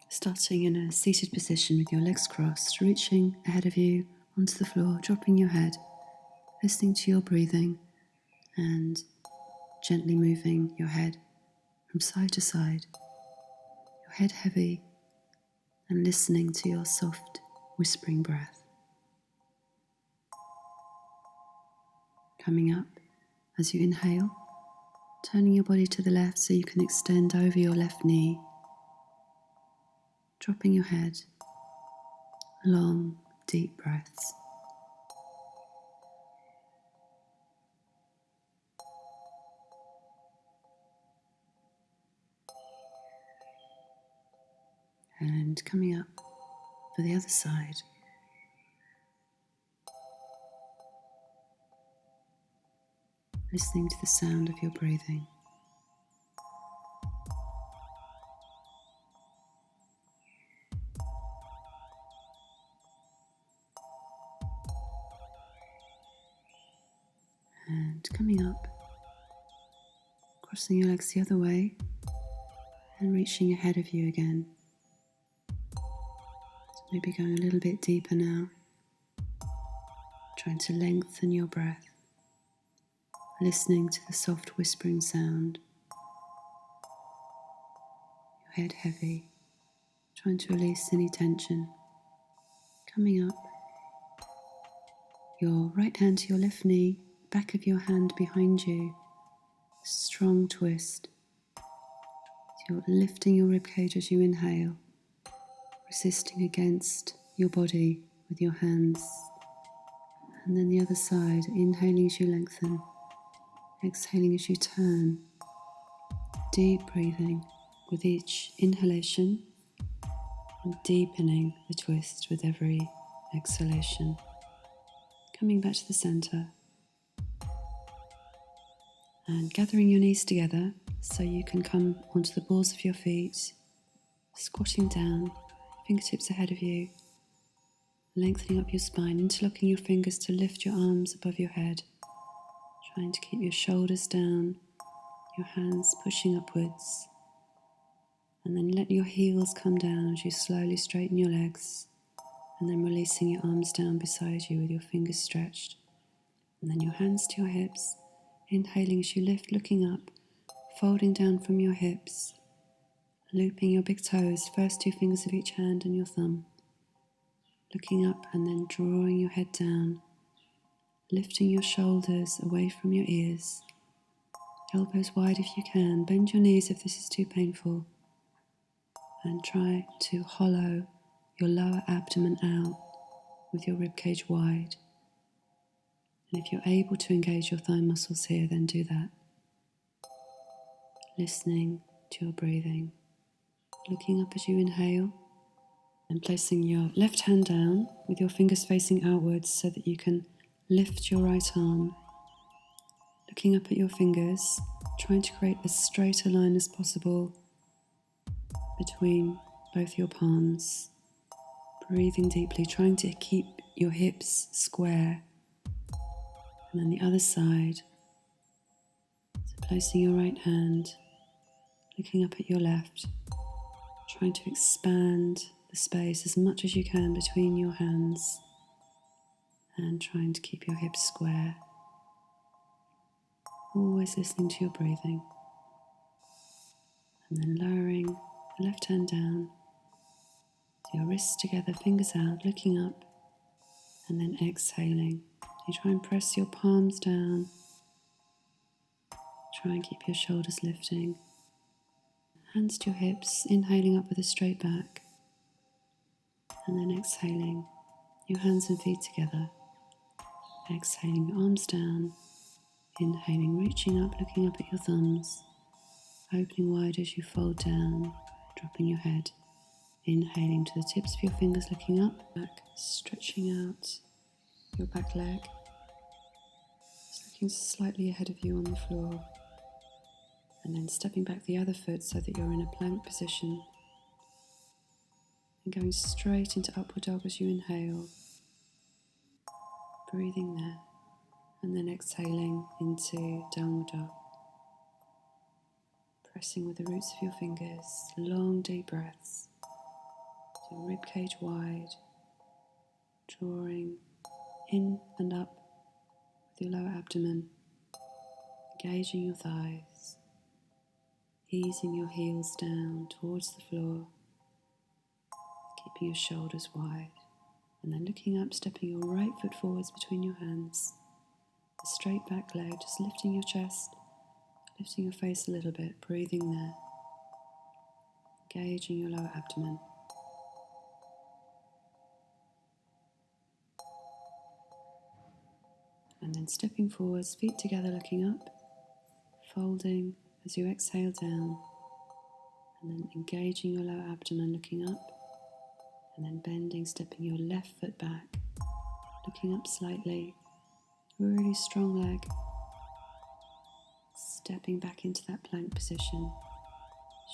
Starting in a seated position with your legs crossed, reaching ahead of you onto the floor, dropping your head, listening to your breathing and gently moving your head from side to side, your head heavy, and listening to your soft whispering breath. Coming up as you inhale, turning your body to the left so you can extend over your left knee, dropping your head, long, deep breaths. And coming up for the other side. Listening to the sound of your breathing. And coming up, crossing your legs the other way and reaching ahead of you again. So maybe going a little bit deeper now, trying to lengthen your breath, listening to the soft whispering sound, your head heavy, trying to release any tension. Coming up, your right hand to your left knee, back of your hand behind you, strong twist. So you're lifting your ribcage as you inhale, resisting against your body with your hands. And then the other side, inhaling as you lengthen, exhaling as you turn. Deep breathing with each inhalation and deepening the twist with every exhalation. Coming back to the center and gathering your knees together so you can come onto the balls of your feet, squatting down, fingertips ahead of you, lengthening up your spine, interlocking your fingers to lift your arms above your head, trying to keep your shoulders down, your hands pushing upwards, and then let your heels come down as you slowly straighten your legs, and then releasing your arms down beside you with your fingers stretched, and then your hands to your hips, inhaling as you lift, looking up, folding down from your hips, looping your big toes, first two fingers of each hand and your thumb, looking up and then drawing your head down, lifting your shoulders away from your ears, elbows wide if you can, bend your knees if this is too painful, and try to hollow your lower abdomen out with your ribcage wide. And if you're able to engage your thigh muscles here, then do that. Listening to your breathing, looking up as you inhale, and placing your left hand down with your fingers facing outwards so that you can lift your right arm. Looking up at your fingers, trying to create as straight a line as possible between both your palms. Breathing deeply, trying to keep your hips square. And then the other side. So placing your right hand, looking up at your left, trying to expand the space as much as you can between your hands and trying to keep your hips square. Always listening to your breathing. And then lowering the left hand down, your wrists together, fingers out, looking up, and then exhaling. You try and press your palms down. Try and keep your shoulders lifting. Hands to your hips, inhaling up with a straight back. And then exhaling, your hands and feet together. Exhaling, your arms down. Inhaling, reaching up, looking up at your thumbs. Opening wide as you fold down, dropping your head. Inhaling to the tips of your fingers, looking up, back, stretching out your back leg. Just looking slightly ahead of you on the floor. And then stepping back the other foot so that you're in a plank position. And going straight into upward dog as you inhale. Breathing there. And then exhaling into downward dog. Pressing with the roots of your fingers, long deep breaths. your ribcage wide, drawing in and up with your lower abdomen, engaging your thighs, easing your heels down towards the floor, keeping your shoulders wide, and then looking up, stepping your right foot forwards between your hands, a straight back leg, just lifting your chest, lifting your face a little bit, breathing there, engaging your lower abdomen. And then stepping forwards, feet together, looking up, folding as you exhale down, and then engaging your lower abdomen, looking up, and then bending, stepping your left foot back, looking up slightly, really strong leg, stepping back into that plank position,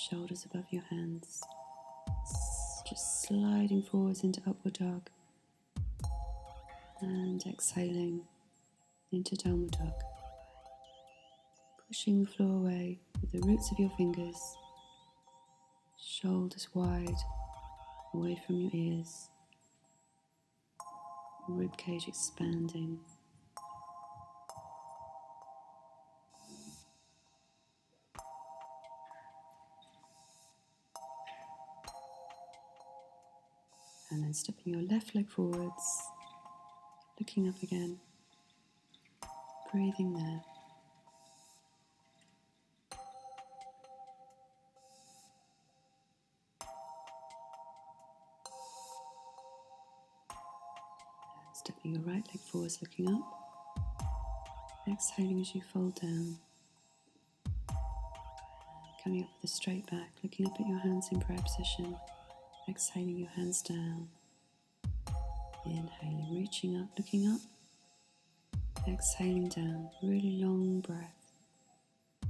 shoulders above your hands, just sliding forwards into upward dog, and exhaling into downward dog, pushing the floor away with the roots of your fingers, shoulders wide, away from your ears, ribcage expanding. And then stepping your left leg forwards, looking up again, breathing there. Stepping your right leg forwards, looking up, exhaling as you fold down, coming up with a straight back, looking up at your hands in prayer position, exhaling your hands down, inhaling, reaching up, looking up, exhaling down, really long breath,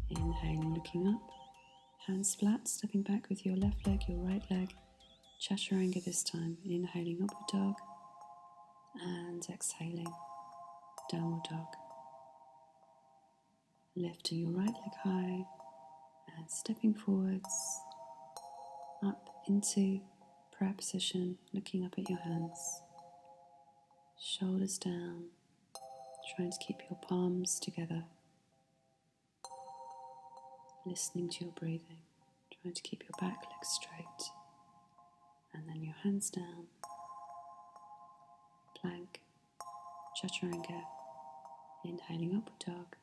inhaling, looking up, hands flat, stepping back with your left leg, your right leg, chaturanga this time, inhaling upward dog, and exhaling downward dog, lifting your right leg high and stepping forwards up into prayer position, looking up at your hands, shoulders down, trying to keep your palms together, listening to your breathing, trying to keep your back leg straight, and then your hands down, plank, chaturanga, inhaling upward dog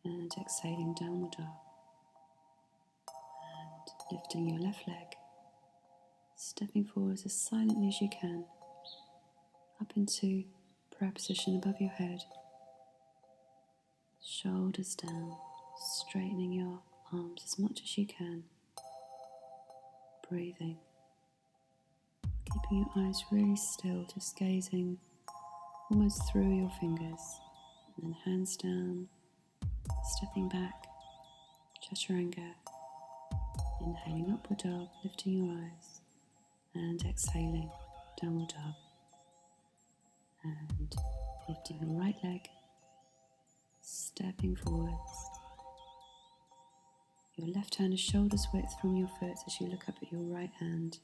and exhaling downward dog, and lifting your left leg, stepping forwards as silently as you can, up into prayer position above your head, shoulders down, straightening your arms as much as you can, breathing, keeping your eyes really still, just gazing almost through your fingers, and then hands down, stepping back, chaturanga, inhaling upward dog, lifting your eyes, and exhaling downward dog, and lifting your right leg, stepping forwards, your left hand is shoulders width from your foot as you look up at your right hand.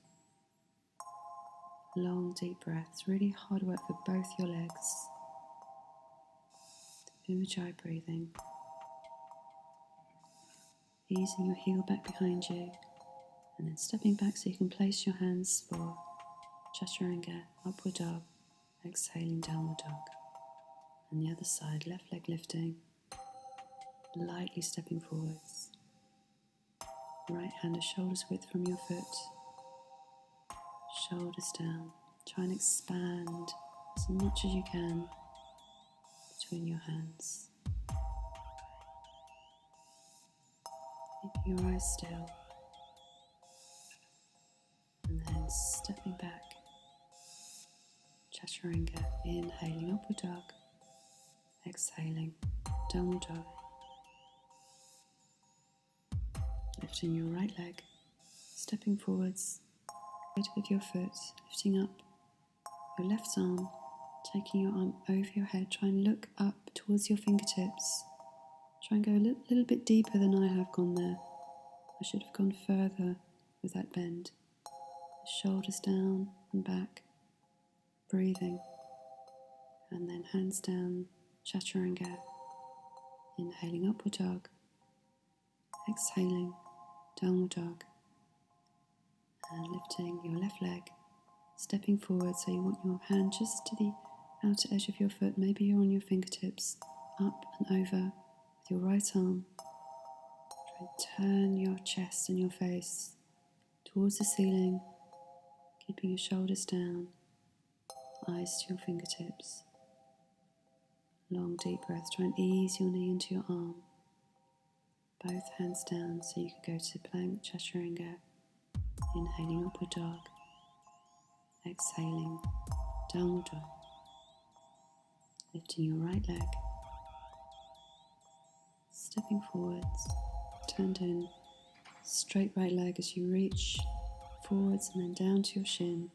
Long deep breaths, really hard work for both your legs. Ujjayi breathing. Easing your heel back behind you, and then stepping back so you can place your hands for chaturanga, upward dog, exhaling downward dog. And the other side, left leg lifting, lightly stepping forwards. Right hand is shoulders width from your foot, shoulders down. Try and expand as much as you can between your hands. Keeping your eyes still. And then stepping back. Chaturanga, inhaling upward dog, exhaling downward dog. Lifting your right leg, stepping forwards, right with your foot, lifting up your left arm, taking your arm over your head. Try and look up towards your fingertips. Try and go a little bit deeper than I have gone there. I should have gone further with that bend. shoulders down and back, breathing, and then hands down, chaturanga, inhaling upward dog, exhaling downward dog, and lifting your left leg, stepping forward. So you want your hand just to the outer edge of your foot, maybe you're on your fingertips, up and over with your right arm. Try and turn your chest and your face towards the ceiling, keeping your shoulders down, eyes to your fingertips. Long deep breath. Try and ease your knee into your arm. Both hands down so you can go to plank chaturanga. Inhaling upward dog. Exhaling downward dog. Lifting your right leg. Stepping forwards. Turned in. Straight right leg as you reach forwards and then down to your shin.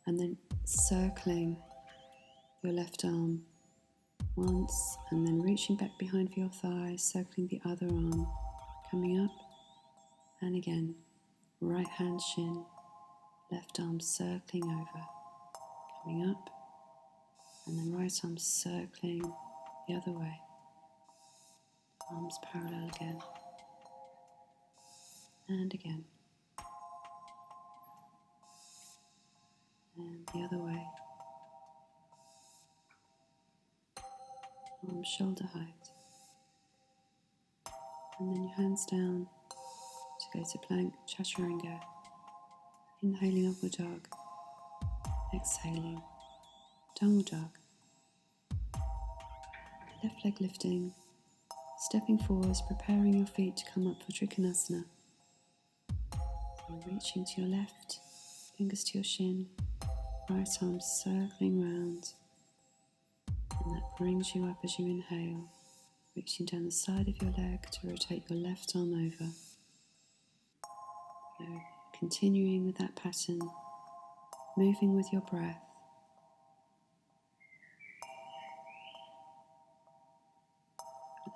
And then circling your left arm once, and then reaching back behind for your thigh, circling the other arm, coming up, and again, right hand shin, left arm circling over, coming up, and then right arm circling the other way, arms parallel again, and again, and the other way. Arms shoulder height, and then your hands down to go to plank chaturanga, inhaling upward dog, exhaling downward dog, left leg lifting, stepping forwards, preparing your feet to come up for trikonasana. So reaching to your left, fingers to your shin, right arm circling round. And that brings you up as you inhale, reaching down the side of your leg to rotate your left arm over. So continuing with that pattern, moving with your breath.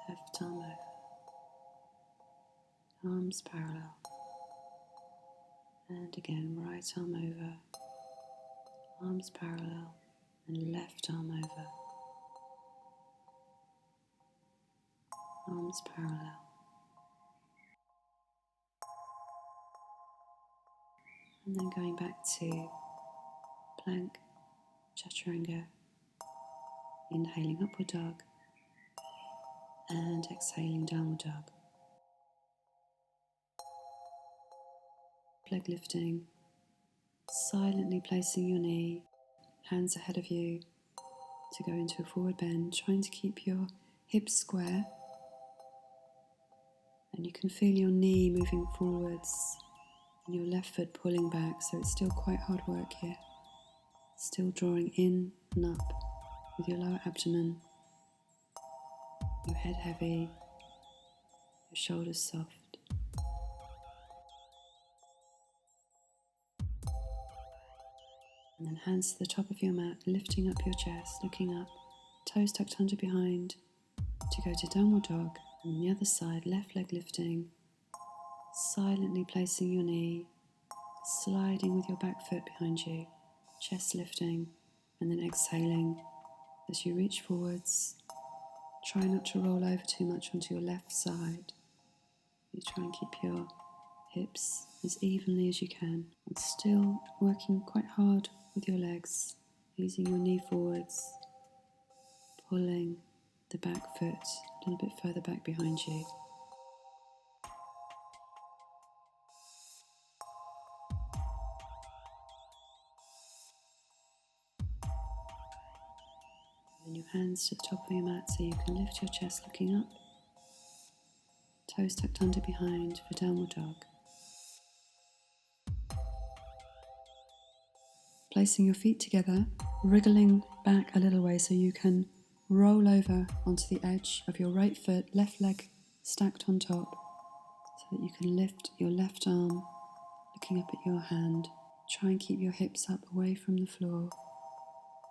Left arm over, arms parallel. And again, right arm over, arms parallel, and left arm over. Arms parallel. And then going back to plank chaturanga, inhaling upward dog and exhaling downward dog. Leg lifting, silently placing your knee, hands ahead of you to go into a forward bend, trying to keep your hips square. And you can feel your knee moving forwards and your left foot pulling back, so it's still quite hard work here. Still drawing in and up with your lower abdomen, your head heavy, your shoulders soft. And then hands to the top of your mat, lifting up your chest, looking up, toes tucked under behind to go to downward dog. And on the other side, left leg lifting, silently placing your knee, sliding with your back foot behind you, chest lifting, and then exhaling as you reach forwards. Try not to roll over too much onto your left side. You try and keep your hips as evenly as you can, and still working quite hard with your legs, using your knee forwards, pulling the back foot a little bit further back behind you. And your hands to the top of your mat so you can lift your chest looking up, toes tucked under behind for downward dog. Placing your feet together, wriggling back a little way so you can roll over onto the edge of your right foot, left leg stacked on top, so that you can lift your left arm, looking up at your hand. Try and keep your hips up away from the floor,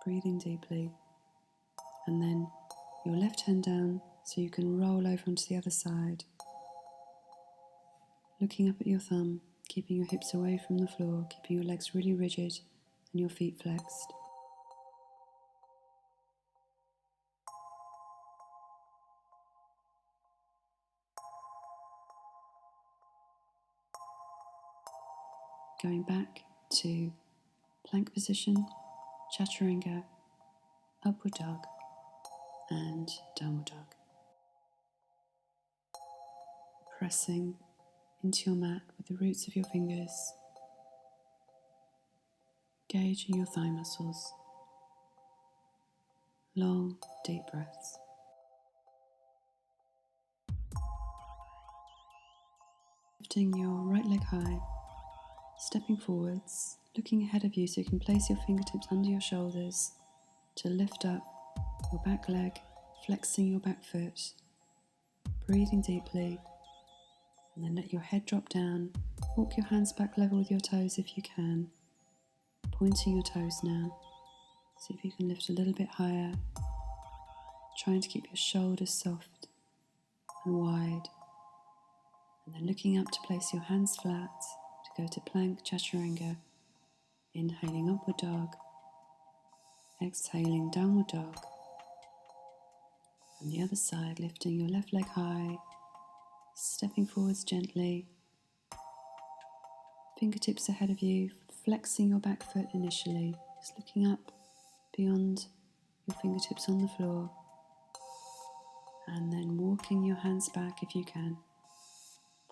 breathing deeply. And then your left hand down so you can roll over onto the other side, looking up at your thumb, keeping your hips away from the floor, keeping your legs really rigid and your feet flexed. Going back to plank position, chaturanga, upward dog, and downward dog. Pressing into your mat with the roots of your fingers, engaging your thigh muscles. Long, deep breaths. Lifting your right leg high, stepping forwards, looking ahead of you so you can place your fingertips under your shoulders to lift up your back leg, flexing your back foot, breathing deeply, and then let your head drop down. Walk your hands back level with your toes if you can, pointing your toes now. See if you can lift a little bit higher, trying to keep your shoulders soft and wide, and then looking up to place your hands flat to go to plank chaturanga. Inhaling upward dog, exhaling downward dog. On the other side, lifting your left leg high, stepping forwards gently, fingertips ahead of you, flexing your back foot initially, just looking up beyond your fingertips on the floor, and then walking your hands back if you can,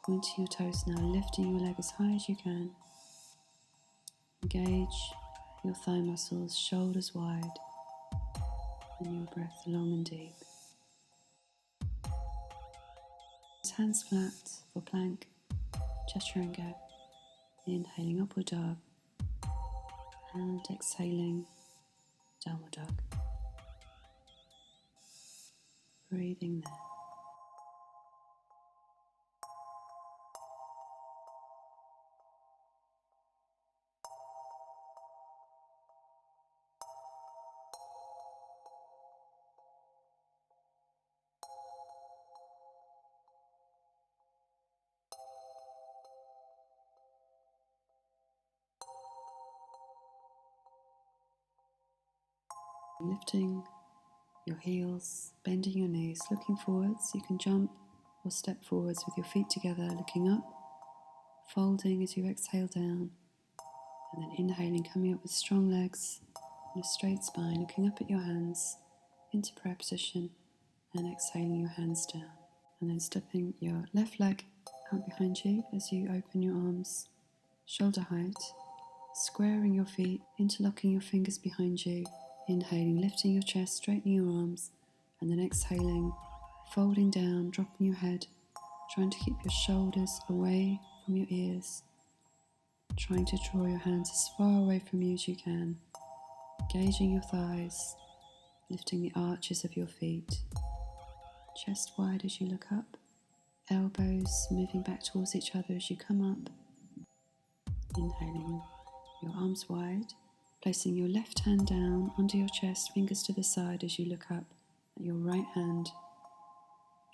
pointing your toes now, lifting your leg as high as you can. Engage your thigh muscles, shoulders wide, and your breath long and deep. Hands flat for plank, chaturanga, inhaling upward dog, and exhaling downward dog. Breathing there. Lifting your heels, bending your knees, looking forwards. You can jump or step forwards with your feet together, looking up, folding as you exhale down, and then inhaling, coming up with strong legs and a straight spine, looking up at your hands into prayer position, and exhaling your hands down. And then stepping your left leg out behind you as you open your arms, shoulder height, squaring your feet, interlocking your fingers behind you. Inhaling, lifting your chest, straightening your arms, and then exhaling, folding down, dropping your head, trying to keep your shoulders away from your ears, trying to draw your hands as far away from you as you can, engaging your thighs, lifting the arches of your feet, chest wide as you look up, elbows moving back towards each other as you come up. Inhaling, your arms wide, placing your left hand down under your chest, fingers to the side as you look up at your right hand,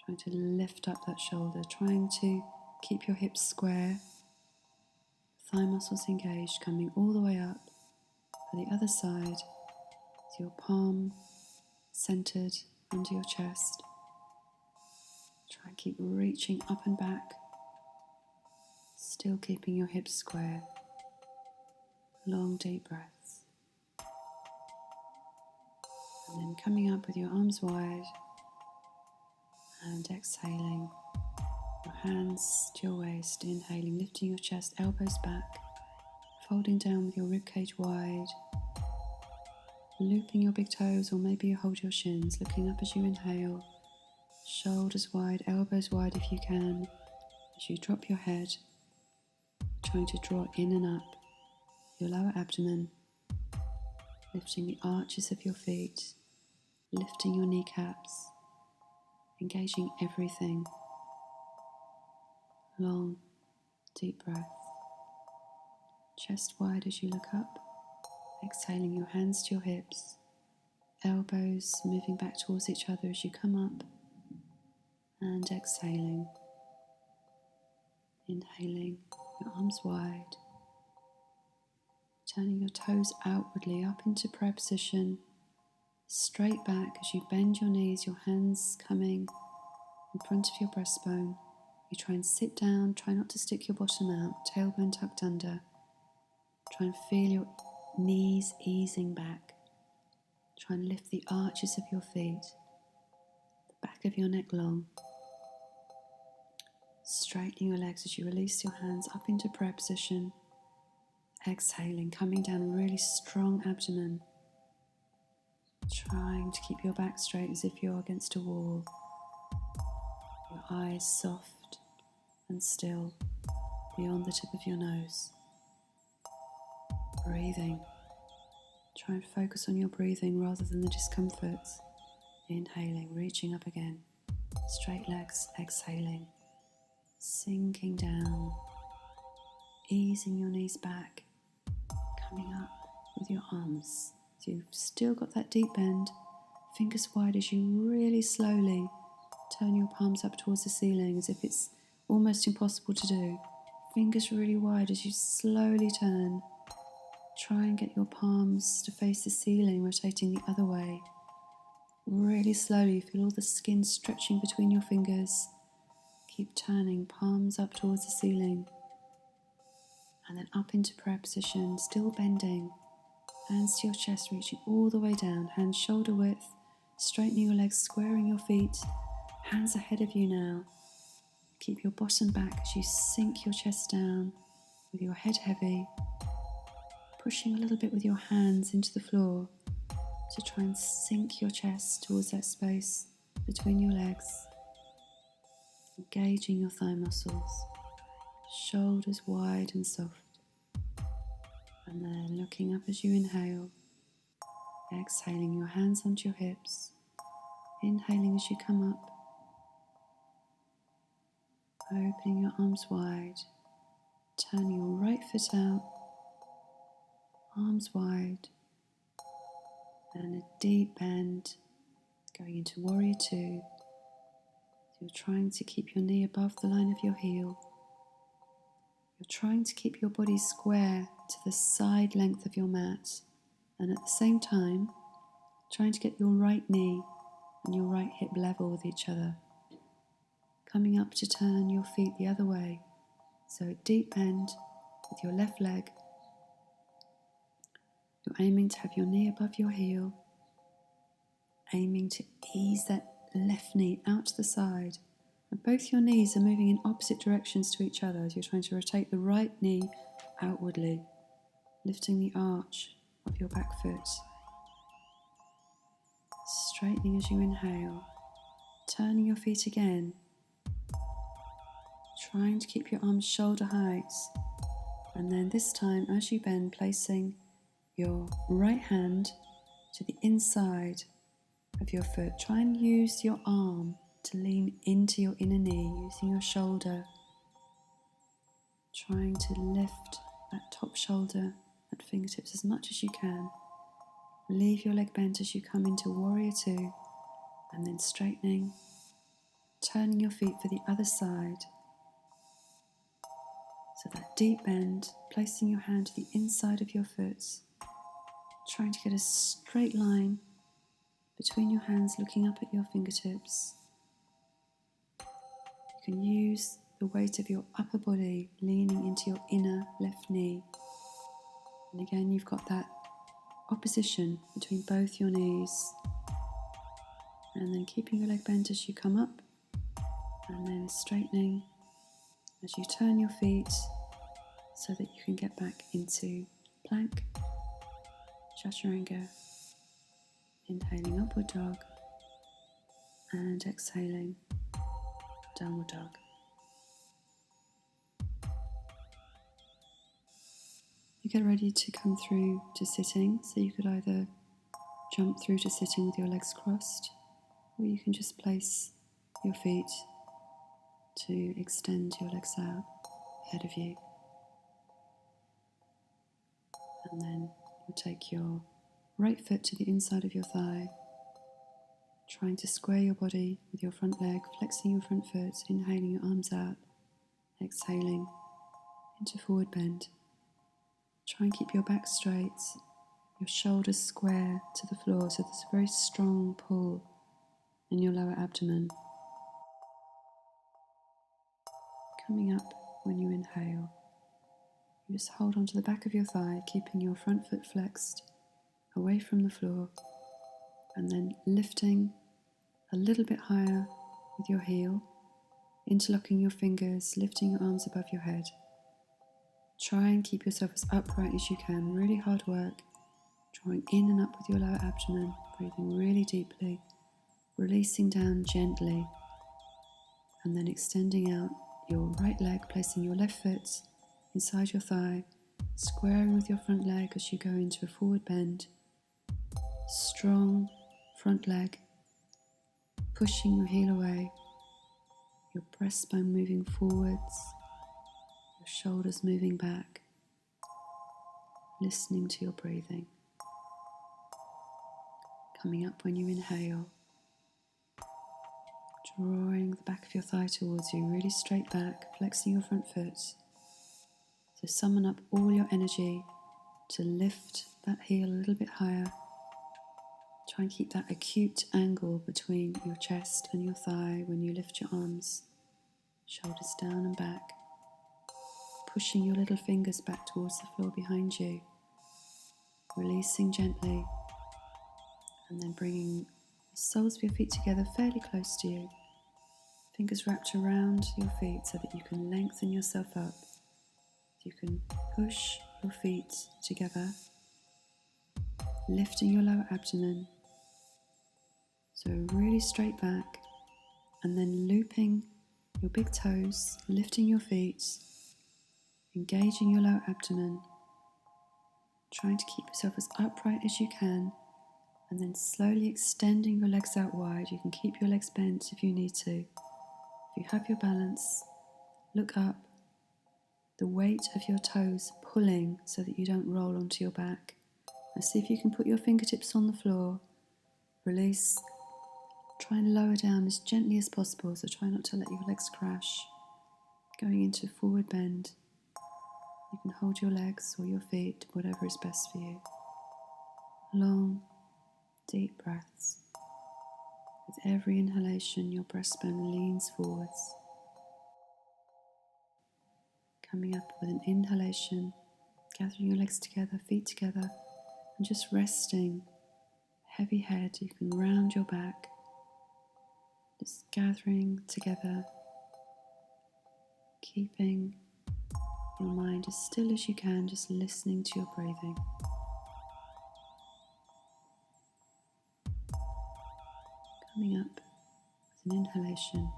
trying to lift up that shoulder, trying to keep your hips square, thigh muscles engaged, coming all the way up. For the other side, with your palm centered under your chest, try and keep reaching up and back, still keeping your hips square. Long deep breaths. And then coming up with your arms wide and exhaling, your hands to your waist, inhaling, lifting your chest, elbows back, folding down with your ribcage wide, looping your big toes, or maybe you hold your shins, looking up as you inhale, shoulders wide, elbows wide if you can, as you drop your head, trying to draw in and up your lower abdomen, lifting the arches of your feet, lifting your kneecaps, engaging everything. Long, deep breath. Chest wide as you look up, exhaling your hands to your hips, elbows moving back towards each other as you come up, and exhaling. Inhaling, your arms wide, turning your toes outwardly up into prayer position, straight back as you bend your knees, your hands coming in front of your breastbone. You try and sit down, try not to stick your bottom out, tailbone tucked under. Try and feel your knees easing back. Try and lift the arches of your feet, the back of your neck long. Straightening your legs as you release your hands up into prayer position. Exhaling, coming down, really strong abdomen. Trying to keep your back straight as if you're against a wall. Your eyes soft and still beyond the tip of your nose. Breathing. Try and focus on your breathing rather than the discomforts. Inhaling, reaching up again. Straight legs, exhaling. Sinking down. Easing your knees back. Coming up with your arms. So you've still got that deep bend. Fingers wide as you really slowly turn your palms up towards the ceiling as if it's almost impossible to do. Fingers really wide as you slowly turn. Try and get your palms to face the ceiling, rotating the other way. Really slowly, feel all the skin stretching between your fingers. Keep turning, palms up towards the ceiling. And then up into prayer position, still bending. Hands to your chest, reaching all the way down. Hands shoulder width, straightening your legs, squaring your feet. Hands ahead of you now. Keep your bottom back as you sink your chest down with your head heavy. Pushing a little bit with your hands into the floor to try and sink your chest towards that space between your legs. Engaging your thigh muscles, shoulders wide and soft. And then looking up as you inhale, exhaling your hands onto your hips, inhaling as you come up, opening your arms wide, turning your right foot out, arms wide, and a deep bend, going into warrior two. So you're trying to keep your knee above the line of your heel. You're trying to keep your body square to the side length of your mat, and at the same time, trying to get your right knee and your right hip level with each other. Coming up to turn your feet the other way. So a deep bend with your left leg. You're aiming to have your knee above your heel, aiming to ease that left knee out to the side. And both your knees are moving in opposite directions to each other as you're trying to rotate the right knee outwardly, lifting the arch of your back foot. Straightening as you inhale, turning your feet again, trying to keep your arms shoulder height. And then this time, as you bend, placing your right hand to the inside of your foot. Try and use your arm to lean into your inner knee, using your shoulder. Trying to lift that top shoulder at fingertips as much as you can. Leave your leg bent as you come into warrior two, and then straightening, turning your feet for the other side. So that deep bend, placing your hand to the inside of your foot, trying to get a straight line between your hands, looking up at your fingertips. You can use the weight of your upper body leaning into your inner left knee. And again, you've got that opposition between both your knees. And then keeping your leg bent as you come up, and then straightening as you turn your feet so that you can get back into plank, chaturanga, inhaling upward dog, and exhaling downward dog. You get ready to come through to sitting, so you could either jump through to sitting with your legs crossed, or you can just place your feet to extend your legs out ahead of you. And then you'll take your right foot to the inside of your thigh, trying to square your body with your front leg, flexing your front foot, inhaling your arms out, Exhaling into forward bend. Try and keep your back straight, your shoulders square to the floor, so there's a very strong pull in your lower abdomen. Coming up when you inhale, you just hold onto the back of your thigh, keeping your front foot flexed away from the floor, and then lifting a little bit higher with your heel, interlocking your fingers, lifting your arms above your head. Try and keep yourself as upright as you can. Really hard work, drawing in and up with your lower abdomen, breathing really deeply, releasing down gently, and then extending out your right leg, placing your left foot inside your thigh, squaring with your front leg as you go into a forward bend. Strong front leg, pushing your heel away, your breastbone moving forwards, your shoulders moving back, listening to your breathing. Coming up when you inhale, drawing the back of your thigh towards you, really straight back, flexing your front foot. So summon up all your energy to lift that heel a little bit higher. Try and keep that acute angle between your chest and your thigh when you lift your arms, shoulders down and back, pushing your little fingers back towards the floor behind you, releasing gently, and then bringing the soles of your feet together fairly close to you, fingers wrapped around your feet so that you can lengthen yourself up. You can push your feet together, lifting your lower abdomen. So really straight back, and then looping your big toes, lifting your feet, engaging your lower abdomen, trying to keep yourself as upright as you can, and then slowly extending your legs out wide. You can keep your legs bent if you need to. If you have your balance, look up, the weight of your toes pulling so that you don't roll onto your back. And see if you can put your fingertips on the floor, release. Try and lower down as gently as possible, so try not to let your legs crash. Going into forward bend. You can hold your legs or your feet, whatever is best for you. Long, deep breaths. With every inhalation, your breastbone leans forwards. Coming up with an inhalation, gathering your legs together, feet together, and just resting. Heavy head, you can round your back. Just gathering together, keeping your mind as still as you can, just listening to your breathing. Coming up with an inhalation,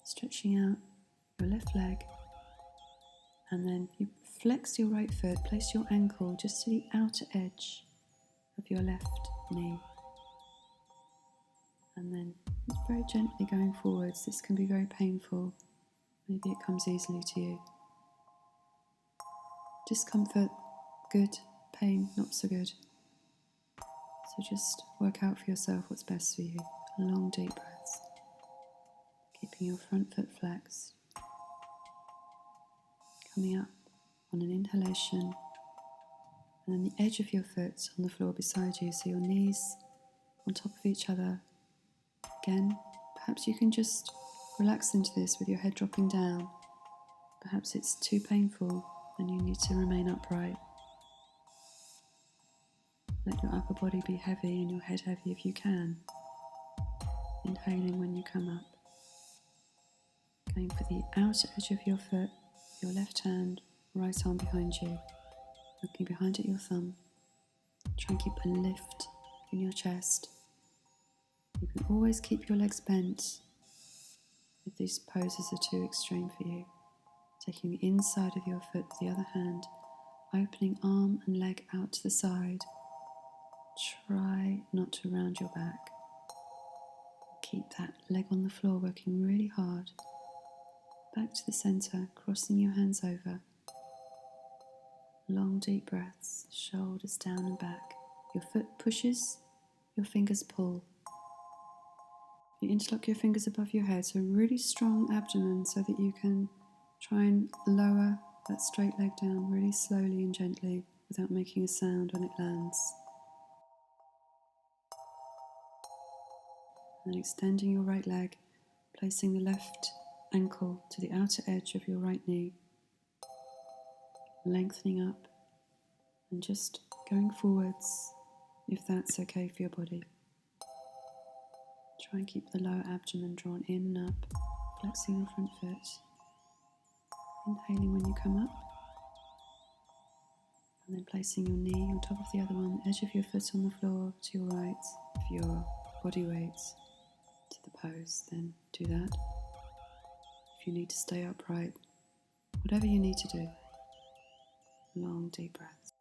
stretching out your left leg, and then you flex your right foot, place your ankle just to the outer edge of your left knee. And then very gently going forwards. This can be very painful. Maybe it comes easily to you. Discomfort, good. Pain, not so good. So just work out for yourself what's best for you. Long, deep breaths. Keeping your front foot flexed. Coming up on an inhalation. And then the edge of your foot on the floor beside you. So your knees on top of each other. Again, perhaps you can just relax into this with your head dropping down. Perhaps it's too painful and you need to remain upright. Let your upper body be heavy and your head heavy if you can. Inhaling when you come up. Going for the outer edge of your foot, your left hand, right arm behind you. Looking behind at your thumb. Try and keep a lift in your chest. You can always keep your legs bent if these poses are too extreme for you. Taking the inside of your foot with the other hand, opening arm and leg out to the side. Try not to round your back. Keep that leg on the floor, working really hard. Back to the center, crossing your hands over. Long deep breaths, shoulders down and back. Your foot pushes, your fingers pull. You interlock your fingers above your head, so really strong abdomen so that you can try and lower that straight leg down really slowly and gently without making a sound when it lands. And then extending your right leg, placing the left ankle to the outer edge of your right knee, lengthening up and just going forwards if that's okay for your body. Try and keep the lower abdomen drawn in and up, flexing your front foot. Inhaling when you come up, and then placing your knee on top of the other one, edge of your foot on the floor to your right. If your body weight to the pose, then do that. If you need to stay upright, whatever you need to do. Long, deep breaths.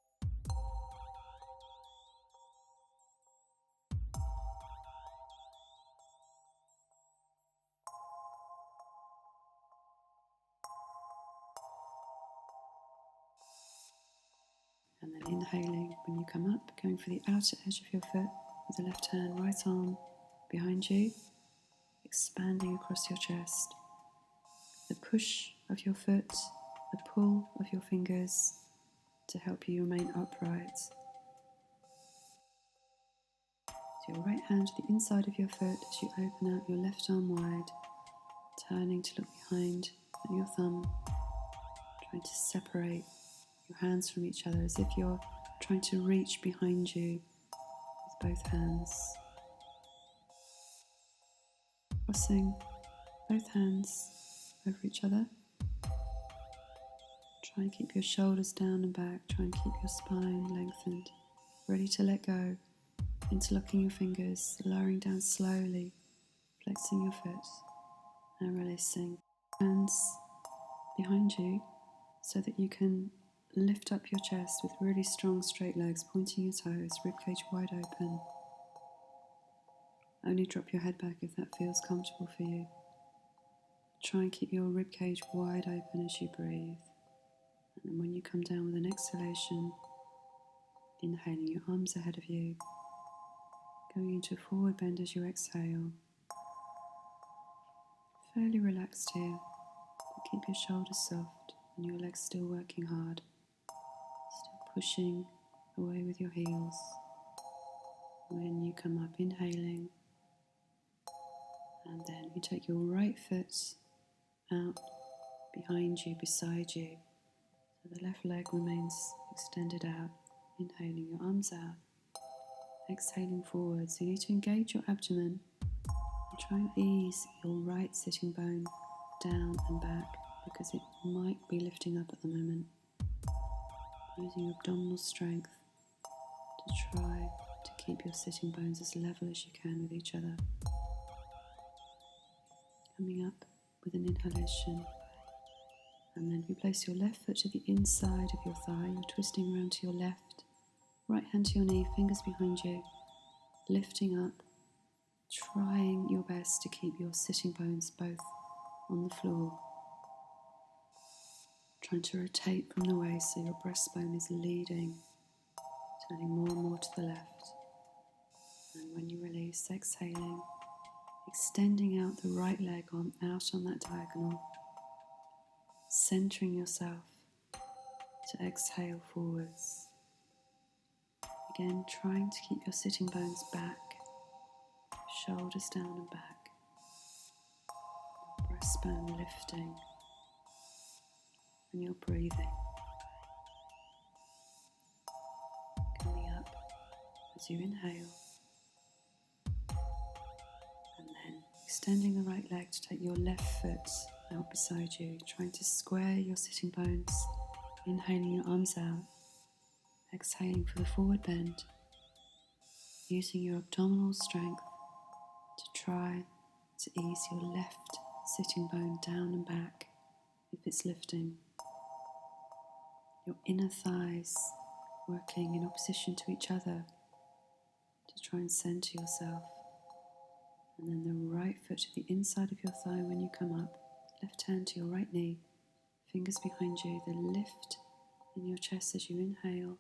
And then inhaling when you come up, going for the outer edge of your foot with the left hand, right arm behind you, expanding across your chest. The push of your foot, the pull of your fingers to help you remain upright. So your right hand to the inside of your foot as you open out your left arm wide, turning to look behind at your thumb, trying to separate your hands from each other as if you're trying to reach behind you with both hands. Crossing both hands over each other. Try and keep your shoulders down and back. Try and keep your spine lengthened, ready to let go. Interlocking your fingers, lowering down slowly, flexing your foot and releasing. Hands behind you so that you can lift up your chest with really strong straight legs, pointing your toes, ribcage wide open. Only drop your head back if that feels comfortable for you. Try and keep your ribcage wide open as you breathe. And then when you come down with an exhalation, inhaling your arms ahead of you, going into a forward bend as you exhale. Fairly relaxed here, but keep your shoulders soft and your legs still working hard. Still pushing away with your heels. When you come up, inhaling, and then you take your right foot out behind you, beside you, so the left leg remains extended out. Inhaling your arms out, exhaling forwards. You need to engage your abdomen and try and ease your right sitting bone down and back because it might be lifting up at the moment. Using your abdominal strength to try to keep your sitting bones as level as you can with each other. Coming up with an inhalation, and then you place your left foot to the inside of your thigh. You're twisting around to your left, right hand to your knee, fingers behind you, lifting up, trying your best to keep your sitting bones both on the floor. Trying to rotate from the waist so your breastbone is leading, turning more and more to the left. And when you release, exhaling, extending out the right leg out on that diagonal, centering yourself to exhale forwards. Again, trying to keep your sitting bones back, shoulders down and back, breastbone lifting, and you're breathing. Coming up as you inhale, and then extending the right leg to take your left foot out beside you, trying to square your sitting bones, inhaling your arms out, exhaling for the forward bend, using your abdominal strength to try to ease your left sitting bone down and back if it's lifting. Your inner thighs working in opposition to each other to try and center yourself. And then the right foot to the inside of your thigh when you come up, left hand to your right knee, fingers behind you, the lift in your chest as you inhale,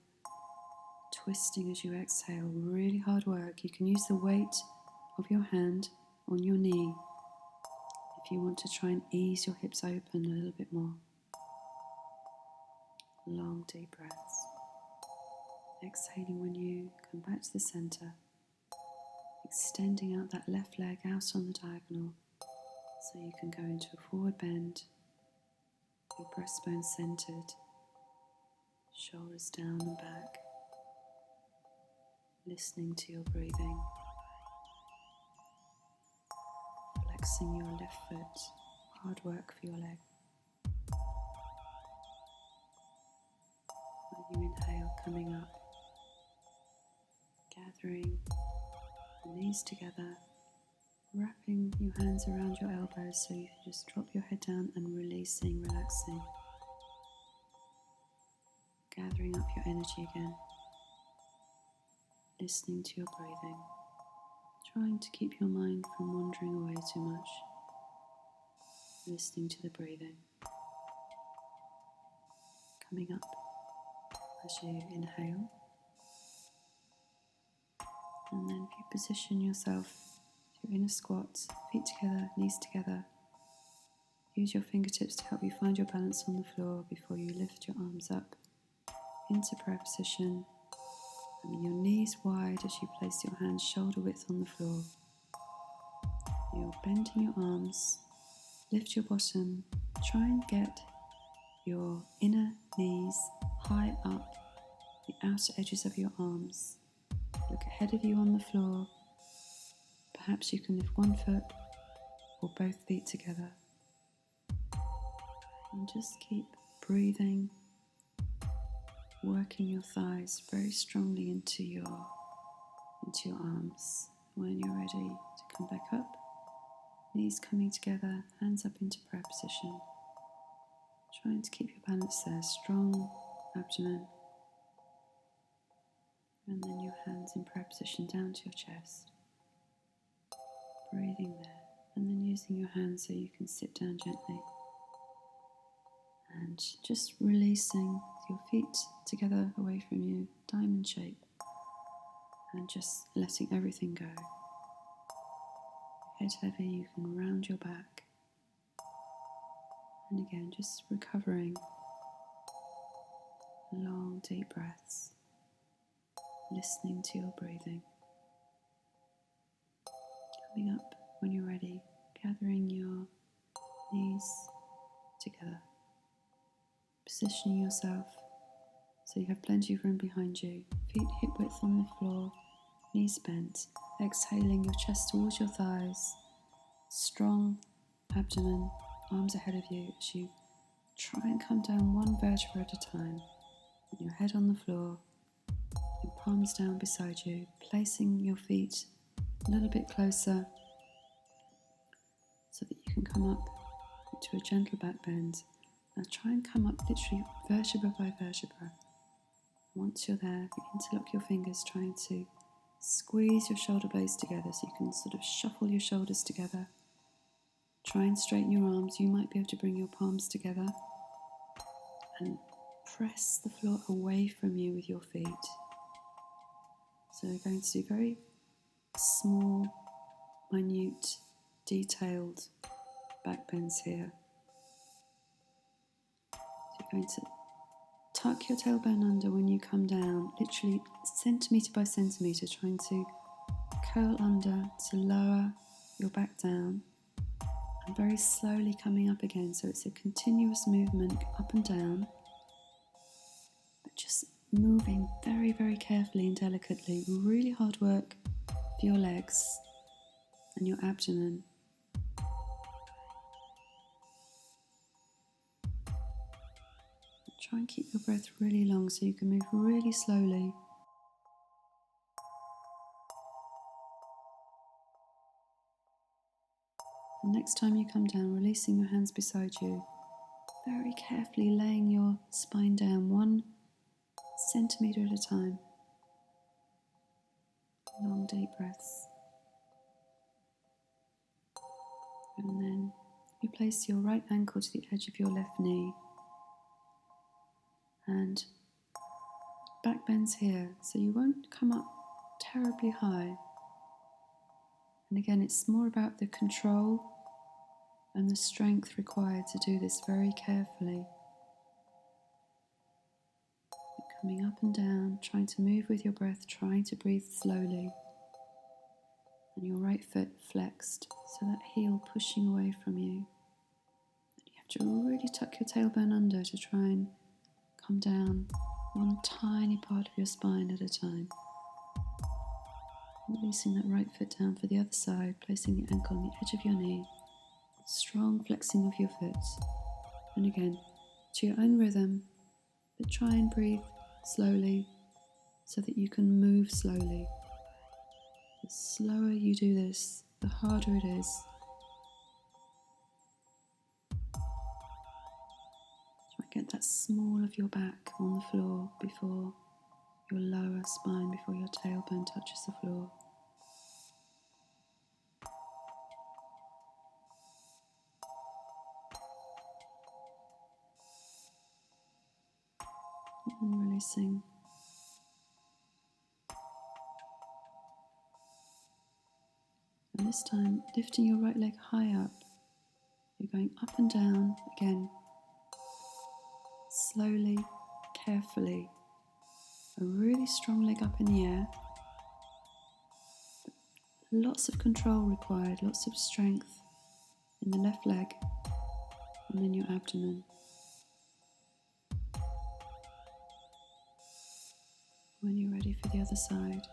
twisting as you exhale. Really hard work. You can use the weight of your hand on your knee if you want to try and ease your hips open a little bit more. Long deep breaths. Exhaling when you come back to the centre, extending out that left leg out on the diagonal so you can go into a forward bend, your breastbone centred, shoulders down and back, listening to your breathing, flexing your left foot, hard work for your leg. When you inhale, coming up, gathering the knees together, wrapping your hands around your elbows so you can just drop your head down and releasing, relaxing. Gathering up your energy again, listening to your breathing, trying to keep your mind from wandering away too much, listening to the breathing. Coming up as you inhale, and then if you position yourself, you're in a squat, feet together, knees together. Use your fingertips to help you find your balance on the floor before you lift your arms up into prayer position. And your knees wide as you place your hands shoulder width on the floor. You're bending your arms, lift your bottom, try and get your inner knees high up the outer edges of your arms. Look ahead of you on the floor. Perhaps you can lift one foot or both feet together. And just keep breathing, working your thighs very strongly into your arms. When you're ready to come back up, knees coming together, hands up into prayer position. Trying to keep your balance there, strong abdomen. And then your hands in prayer position down to your chest. Breathing there, and then using your hands so you can sit down gently. And just releasing your feet together away from you, diamond shape. And just letting everything go. Head heavy, you can round your back. And again, just recovering. Long, deep breaths. Listening to your breathing. Coming up when you're ready, gathering your knees together. Positioning yourself so you have plenty of room behind you. Feet hip width on the floor, knees bent. Exhaling your chest towards your thighs. Strong abdomen, arms ahead of you as you try and come down one vertebra at a time. With your head on the floor, your palms down beside you, placing your feet a little bit closer so that you can come up into a gentle back bend. Now try and come up literally vertebra by vertebra. Once you're there, interlock your fingers, trying to squeeze your shoulder blades together so you can sort of shuffle your shoulders together. Try and straighten your arms. You might be able to bring your palms together and press the floor away from you with your feet. So we're going to do very small, minute, detailed back bends here. So you're going to tuck your tailbone under when you come down, literally centimetre by centimetre, trying to curl under to lower your back down, and very slowly coming up again. So it's a continuous movement up and down, but just moving very, very carefully and delicately. Really hard work for your legs and your abdomen. Try and keep your breath really long so you can move really slowly. And next time you come down, releasing your hands beside you, very carefully laying your spine down 1 centimetre at a time. Long deep breaths. And then you place your right ankle to the edge of your left knee. And back bends here, so you won't come up terribly high. And again, it's more about the control and the strength required to do this very carefully. You're coming up and down, trying to move with your breath, trying to breathe slowly. And your right foot flexed, so that heel pushing away from you. And you have to really tuck your tailbone under to try and come down one tiny part of your spine at a time. Releasing that right foot down for the other side, placing the ankle on the edge of your knee. Strong flexing of your foot. And again, to your own rhythm, but try and breathe slowly so that you can move slowly. The slower you do this, the harder it is. Try and get that small of your back on the floor before your lower spine, before your tailbone touches the floor. And releasing. And this time, lifting your right leg high up. You're going up and down again. Slowly, carefully. A really strong leg up in the air. Lots of control required, lots of strength in the left leg and then your abdomen. When you're ready for the other side,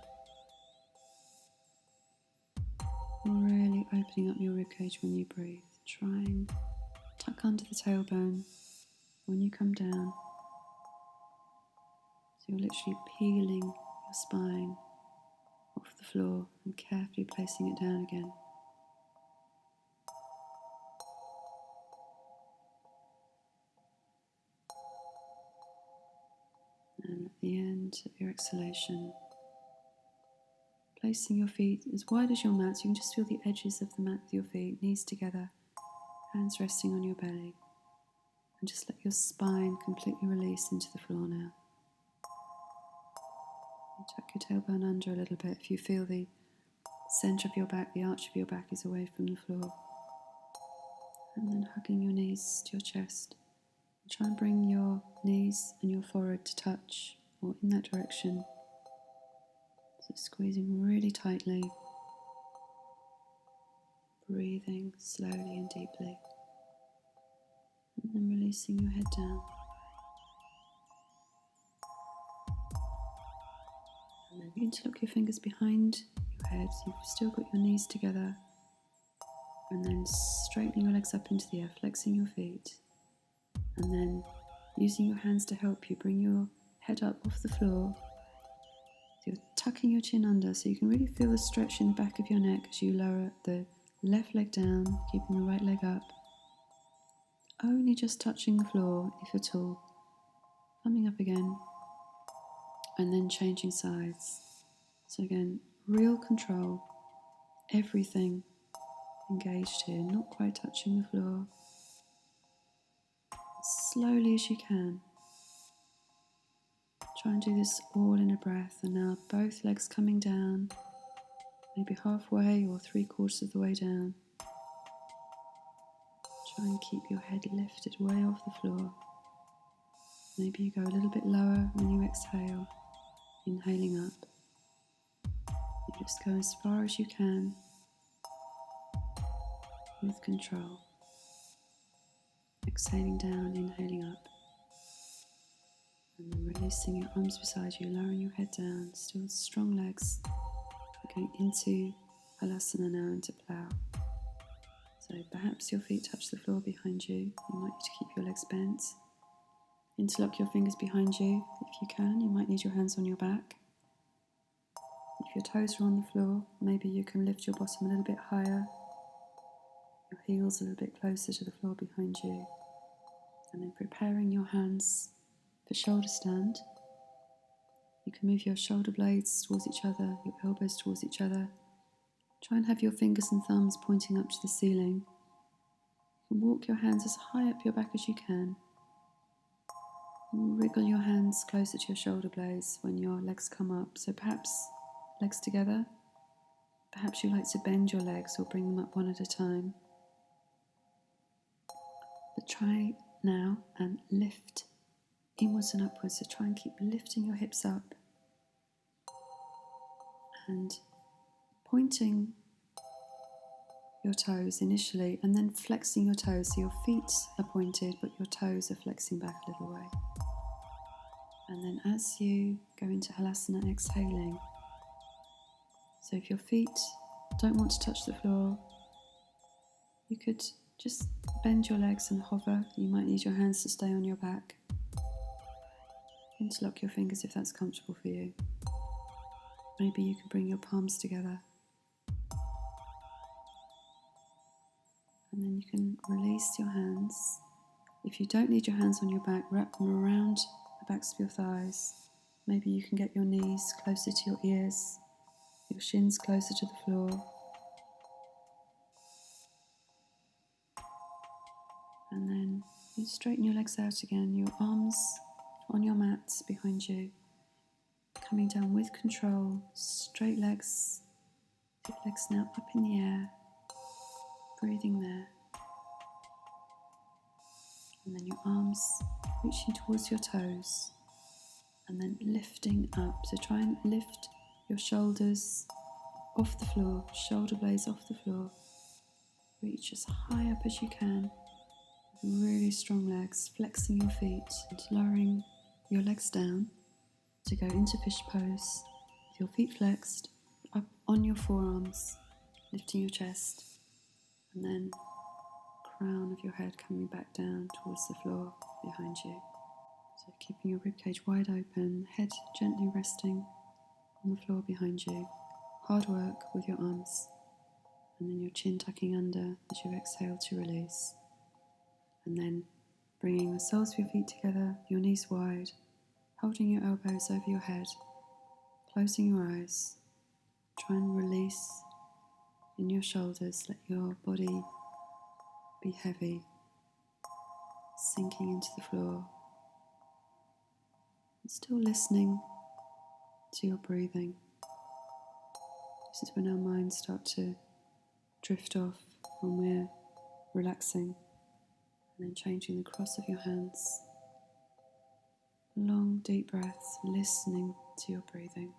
really opening up your ribcage when you breathe. Try and tuck under the tailbone when you come down. So you're literally peeling your spine off the floor and carefully placing it down again. And at the end of your exhalation, placing your feet as wide as your mat, so you can just feel the edges of the mat with your feet, knees together, hands resting on your belly. And just let your spine completely release into the floor now. You tuck your tailbone under a little bit if you feel the centre of your back, the arch of your back is away from the floor. And then hugging your knees to your chest. Try and bring your knees and your forehead to touch or in that direction. So squeezing really tightly, breathing slowly and deeply, and then releasing your head down. And then interlock your fingers behind your head, so you've still got your knees together, and then straightening your legs up into the air, flexing your feet, and then using your hands to help you bring your head up off the floor. So you're tucking your chin under so you can really feel the stretch in the back of your neck as you lower the left leg down, keeping the right leg up. Only just touching the floor, if at all. Coming up again, and then changing sides. So again, real control, everything engaged here, not quite touching the floor. As slowly as you can. Try and do this all in a breath, and now both legs coming down, maybe halfway or 3/4 of the way down. Try and keep your head lifted way off the floor. Maybe you go a little bit lower when you exhale, inhaling up. You just go as far as you can with control. Exhaling down, inhaling up. And then releasing your arms beside you, lowering your head down, still strong legs. We're going into Halasana now, into plow. So perhaps your feet touch the floor behind you. You might need to keep your legs bent. Interlock your fingers behind you if you can. You might need your hands on your back. If your toes are on the floor, maybe you can lift your bottom a little bit higher. Your heels a little bit closer to the floor behind you. And then preparing your hands for shoulder stand. You can move your shoulder blades towards each other, your elbows towards each other. Try and have your fingers and thumbs pointing up to the ceiling. You can walk your hands as high up your back as you can. And wriggle your hands closer to your shoulder blades when your legs come up. So perhaps legs together. Perhaps you like to bend your legs or bring them up one at a time. But try now and lift inwards and upwards. So try and keep lifting your hips up and pointing your toes initially and then flexing your toes. So your feet are pointed but your toes are flexing back a little way. And then as you go into Halasana, exhaling. So if your feet don't want to touch the floor, you could just bend your legs and hover. You might need your hands to stay on your back. Interlock your fingers if that's comfortable for you. Maybe you can bring your palms together. And then you can release your hands. If you don't need your hands on your back, wrap them around the backs of your thighs. Maybe you can get your knees closer to your ears, your shins closer to the floor. And then you straighten your legs out again, your arms on your mats behind you. Coming down with control, straight legs, your legs now up in the air, breathing there. And then your arms reaching towards your toes and then lifting up. So try and lift your shoulders off the floor, shoulder blades off the floor. Reach as high up as you can. Really strong legs, flexing your feet and lowering your legs down to go into fish pose with your feet flexed up on your forearms, lifting your chest, and then crown of your head coming back down towards the floor behind you. So keeping your ribcage wide open, head gently resting on the floor behind you. Hard work with your arms, and then your chin tucking under as you exhale to release. And then bringing the soles of your feet together, your knees wide, holding your elbows over your head, closing your eyes. Try and release in your shoulders, let your body be heavy, sinking into the floor. And still listening to your breathing. This is when our minds start to drift off when we're relaxing. And then changing the cross of your hands. Long, deep breaths, listening to your breathing.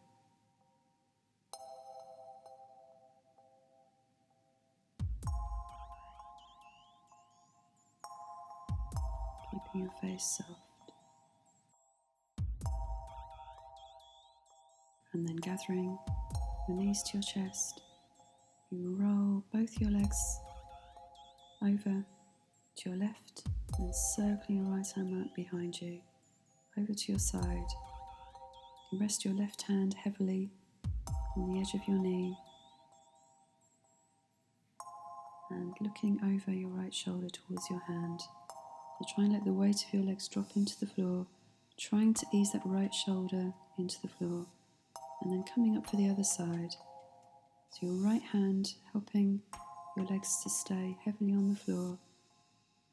Keeping your face soft. And then gathering your knees to your chest, you roll both your legs over to your left and circling your right arm out behind you, over to your side. You rest your left hand heavily on the edge of your knee and looking over your right shoulder towards your hand. So try and let the weight of your legs drop into the floor, trying to ease that right shoulder into the floor, and then coming up for the other side. So your right hand helping your legs to stay heavily on the floor,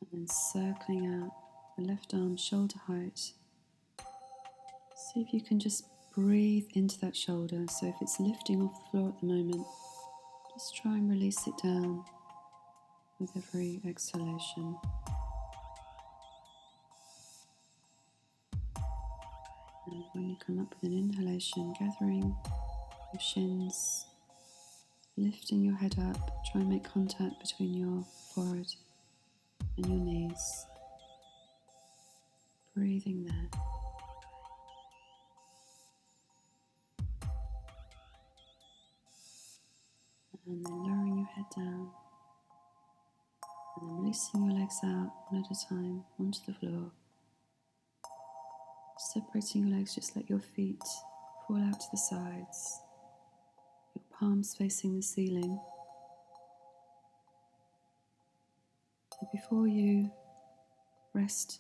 and then circling out the left arm shoulder height. See if you can just breathe into that shoulder. So if it's lifting off the floor at the moment, just try and release it down with every exhalation. And when you come up with an inhalation, gathering your shins, lifting your head up, try and make contact between your forehead and your knees. Breathing there. And then lowering your head down. And then releasing your legs out one at a time onto the floor. Separating your legs, just let your feet fall out to the sides. Your palms facing the ceiling. So before you rest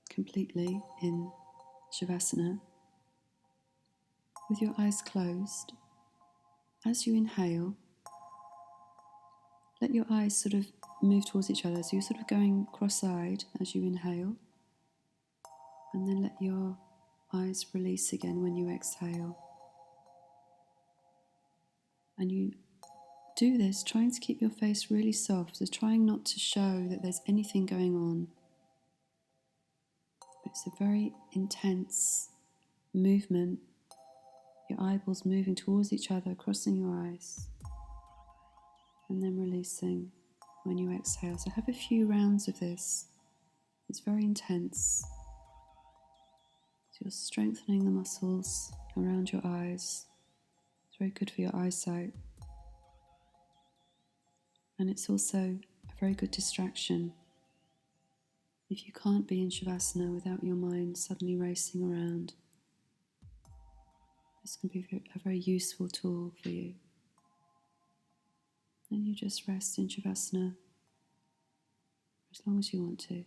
completely in Shavasana, with your eyes closed, as you inhale, let your eyes sort of move towards each other. So you're sort of going cross-eyed as you inhale, and then let your eyes release again when you exhale. And you do this, trying to keep your face really soft, so trying not to show that there's anything going on. It's a very intense movement, your eyeballs moving towards each other, crossing your eyes, and then releasing when you exhale. So have a few rounds of this. It's very intense. So you're strengthening the muscles around your eyes. It's very good for your eyesight. And it's also a very good distraction. If you can't be in Shavasana without your mind suddenly racing around, this can be a very useful tool for you. And you just rest in Shavasana for as long as you want to.